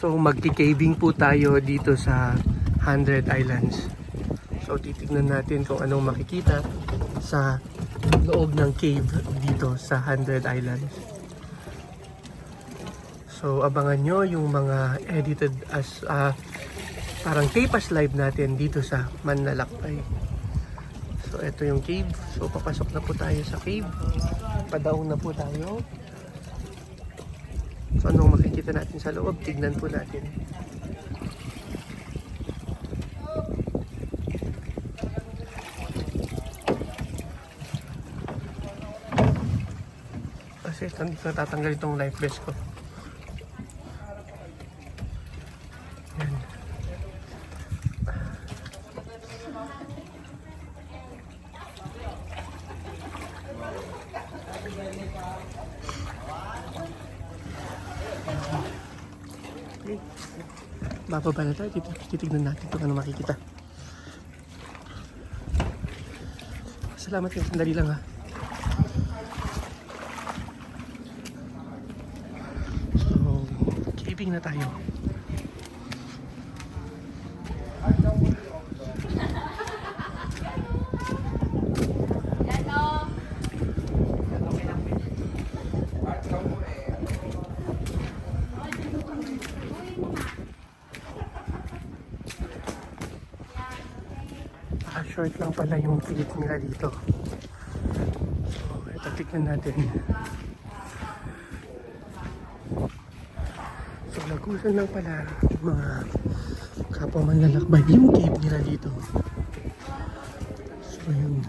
So magki-caving po tayo dito sa 100 Islands. So titignan natin kung anong makikita sa loob ng cave dito sa 100 Islands. So abangan nyo yung mga edited as parang tape as live natin dito sa Manlalakbay. So ito yung cave. So papasok na po tayo sa cave. Padaong na po tayo. So anong makikita natin sa loob? Tignan po natin. Kasi natatanggal itong life vest ko. Yan. Okay. Bababa na tayo. Titignan natin kung ano makikita. Salamat kayo. Sandali lang ha. So, caving na tayo. Short lang pala yung pilit nila dito. So, ito tignan natin. So, lagusan lang pala mga kapwa manlalakbay yung cave nila dito. So, yun.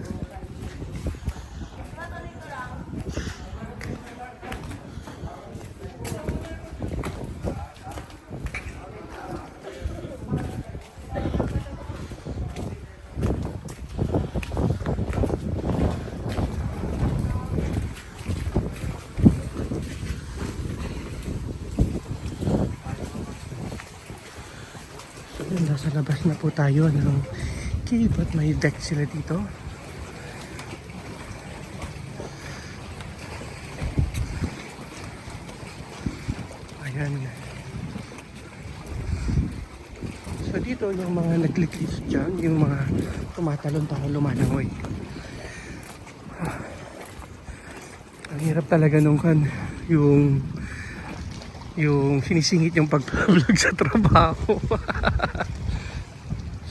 Nasa labas na po tayo ng cave at may deck sila dito. Ayan. So dito yung mga nagliklis dyan, yung mga tumatalon-talon lumalangoy. Ang hirap talaga nung kan yung sinisingit yung pag-vlog sa trabaho.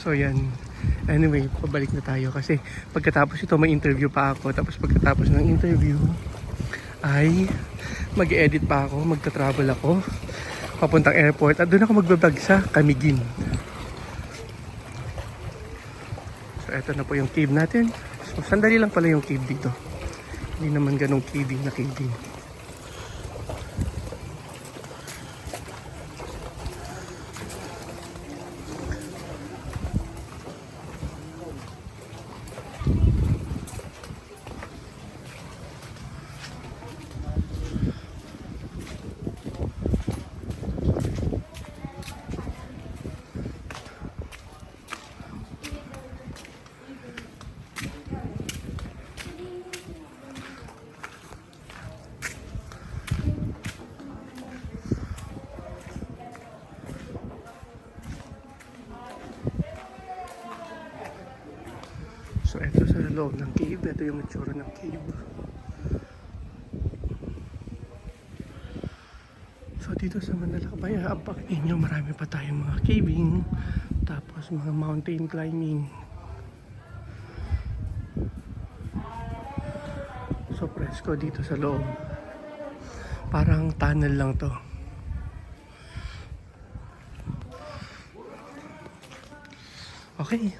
So yan. Anyway, pabalik na tayo kasi pagkatapos ito may interview pa ako. Tapos pagkatapos ng interview ay mag-edit pa ako, magta-travel ako papuntang airport at doon ako magbablog sa Camiguin. So eto na po yung cave natin. So sandali lang pala yung cave dito. Hindi naman ganong caving na caving. So ito sa loob ng cave, ito yung itsura ng cave. So dito sa Manlalakbay, abangan ninyo marami pa tayong mga caving, tapos mga mountain climbing. So presko dito sa loob. Parang tunnel lang to. Okay.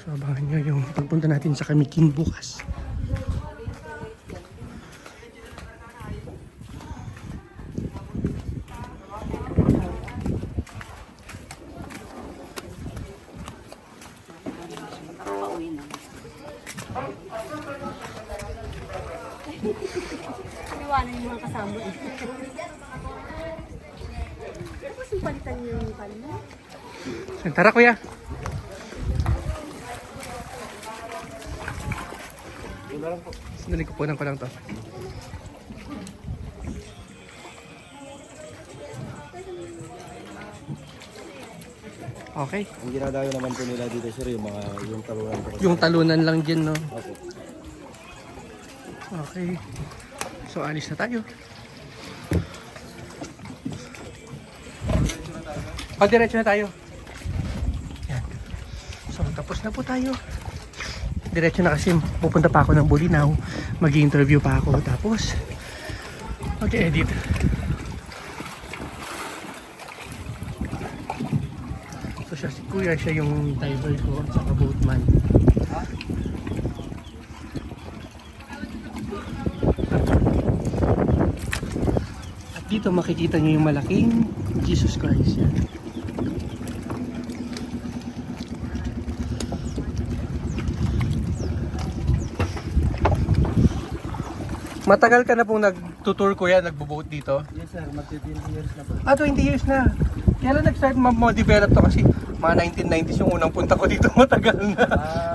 So abangan nyo yung pagpunta natin sa Camiguin bukas. Iwanan yung mga kasama. Tapos yung palitan yung kanina. Tara kuya. Sandali ko po lang to. Okay. Ang ginagawa naman po nila dito sir, yung talunan po. Yung talunan lang dyan, no? Opo. Okay. So, alis na tayo. Diretso na tayo. Yan. So, tapos na po tayo. Diretso na kasi pupunta pa ako ng Bolinao. Mag-i-interview pa ako. Tapos, mag-edit. So, siya si Kuya, siya yung diver ko at saka boatman. At dito makikita nyo yung malaking Jesus Christ. Yan. Matagal ka na pong nagtutour kuya, nagbo-boat dito? Yes sir, magti-20 years na po. 20 years na. Kailan nag-start ma-develop to? Kasi mga 1990s yung unang punta ko dito, matagal na.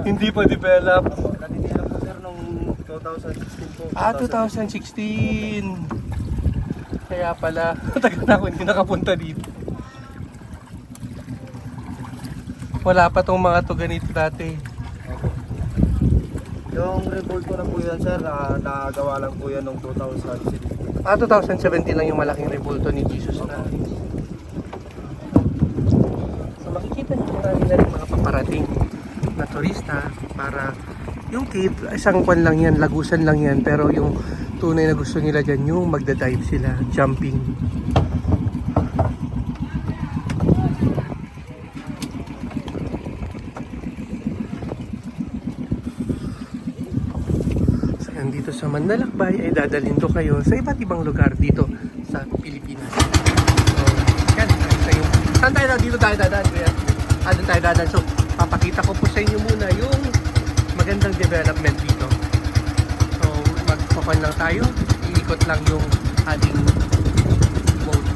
Hindi pa develop. Natitirap po sir nung 2016 po. 2016. Kaya pala, matagal na ako hindi nakapunta dito. Wala pa tong mga to ganito dati. Opo. Yung revolt ko na po yan sir, nagawa lang po yan nung 2017. 2017 lang yung malaking rebulto ni Jesus na. So makikita niyo marami na rin mga paparating na turista para yung cave, isang kwan lang yan, lagusan lang yan, pero yung tunay na gusto nila dyan yung magda-dive sila, jumping. So yan dito sa Manlalakbay ay dadalhin ko kayo sa iba't ibang lugar dito sa Pilipinas. So yan, ito yung, saan tayo na? Dito tayo dadaan, kuya? Doon tayo dadaan. So papakita ko po sa inyo muna yung magandang development dito. So magpapan lang tayo, iikot lang yung ating boat.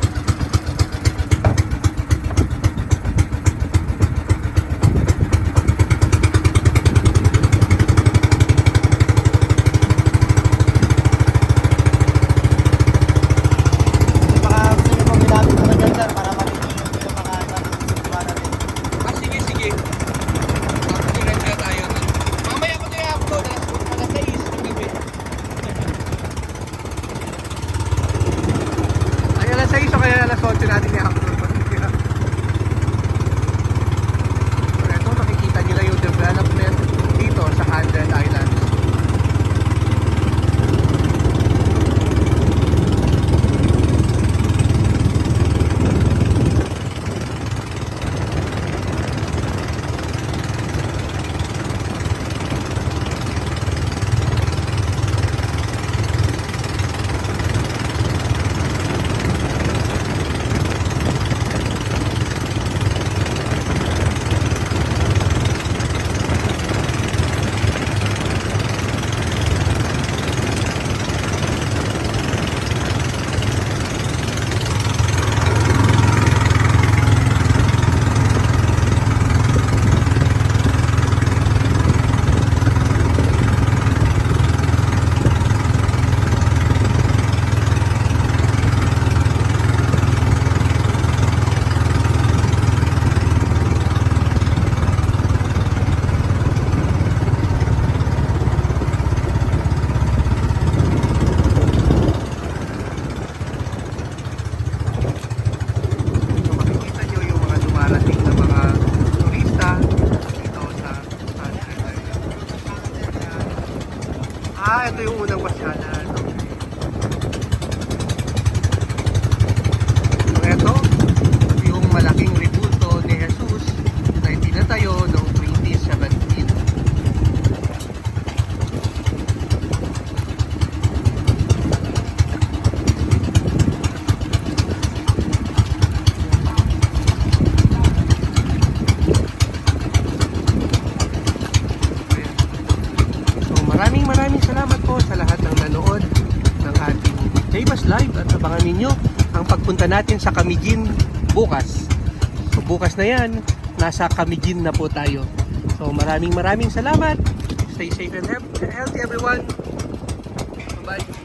Baka gusto nyo pong ilapit ko na dyan sir, para makikita yung mga nasusubukan natin. Sige, sige. Papakulan na tayo. Mamaya ko na i-upload. Alas 6 ng gabi. Ay, alas 6 o kaya alas 8 natin i-upload. So, ito, makikita nila yung development dito sa Hundred Islands. So makikita nyo yung mga dumarating na mga turista dito sa Hundred Islands. Ito yung unang pasyalan. So ito, yung malaking rebulto ni Jesus na itinatayo noong 2017. So maraming salamat po sa lahat ng nanood ng ating Daybas Live at abangan ninyo ang pagpunta natin sa Camiguin bukas. So bukas na yan, nasa Camiguin na po tayo. So maraming salamat. Stay safe and healthy everyone. Bye.